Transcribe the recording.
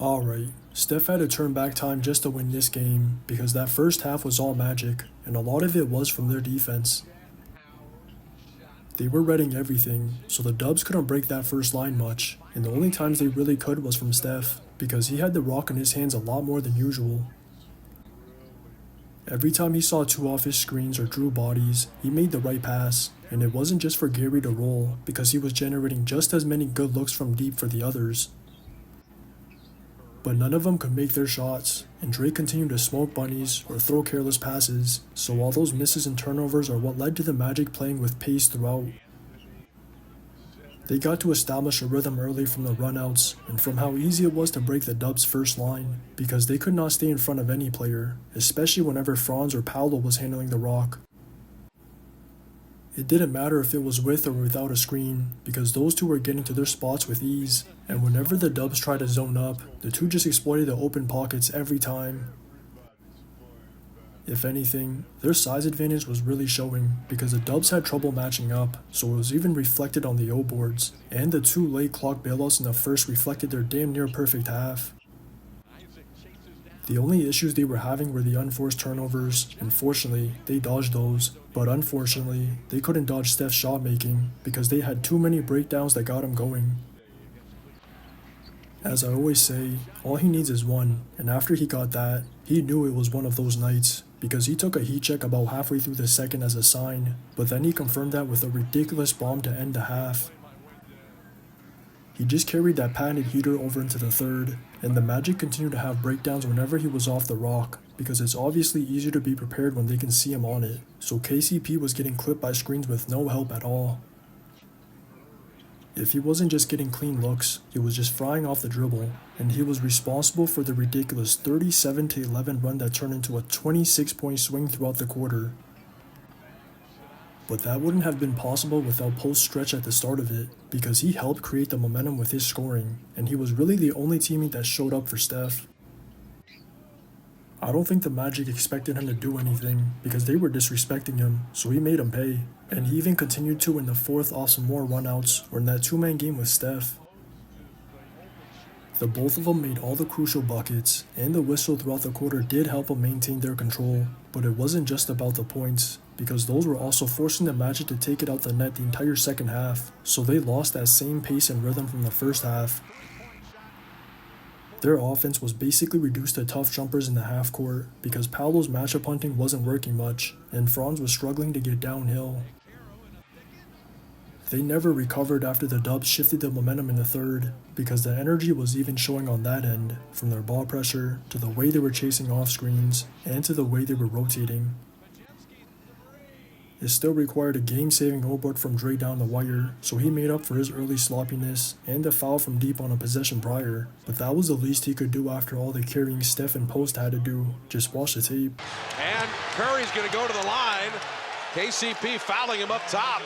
Alright, Steph had to turn back time just to win this game because that first half was all magic, and a lot of it was from their defense. They were reading everything, so the Dubs couldn't break that first line much, and the only times they really could was from Steph, because he had the rock in his hands a lot more than usual. Every time he saw two off his screens or drew bodies, he made the right pass, and it wasn't just for Gary to roll, because he was generating just as many good looks from deep for the others. But none of them could make their shots, and Drake continued to smoke bunnies or throw careless passes, so all those misses and turnovers are what led to the Magic playing with pace throughout. They got to establish a rhythm early from the runouts and from how easy it was to break the Dubs' first line, because they could not stay in front of any player, especially whenever Franz or Paolo was handling the rock. It didn't matter if it was with or without a screen, because those two were getting to their spots with ease, and whenever the Dubs tried to zone up, the two just exploited the open pockets every time. If anything, their size advantage was really showing, because the Dubs had trouble matching up, so it was even reflected on the O boards, and the two late clock bailouts in the first reflected their damn near perfect half. The only issues they were having were the unforced turnovers, and fortunately, they dodged those, but unfortunately, they couldn't dodge Steph's shot making, because they had too many breakdowns that got him going. As I always say, all he needs is one, and after he got that, he knew it was one of those nights, because he took a heat check about halfway through the second as a sign, but then he confirmed that with a ridiculous bomb to end the half. He just carried that patented heater over into the third, and the Magic continued to have breakdowns whenever he was off the rock, because it's obviously easier to be prepared when they can see him on it, so KCP was getting clipped by screens with no help at all. If he wasn't just getting clean looks, he was just frying off the dribble, and he was responsible for the ridiculous 37-11 run that turned into a 26-point swing throughout the quarter. But that wouldn't have been possible without Post's stretch at the start of it, because he helped create the momentum with his scoring, and he was really the only teammate that showed up for Steph. I don't think the Magic expected him to do anything, because they were disrespecting him, so he made him pay, and he even continued to in the fourth off some more runouts or in that two-man game with Steph. The both of them made all the crucial buckets, and the whistle throughout the quarter did help them maintain their control, but it wasn't just about the points, because those were also forcing the Magic to take it out the net the entire second half, so they lost that same pace and rhythm from the first half. Their offense was basically reduced to tough jumpers in the half court, because Paolo's matchup hunting wasn't working much, and Franz was struggling to get downhill. They never recovered after the Dubs shifted the momentum in the third, because the energy was even showing on that end, from their ball pressure, to the way they were chasing off screens, and to the way they were rotating. It still required a game-saving O-board from Dre down the wire, so he made up for his early sloppiness and a foul from deep on a possession prior, but that was the least he could do after all the carrying Steph and Post had to do. Just watch the tape. And Curry's going to go to the line. KCP fouling him up top.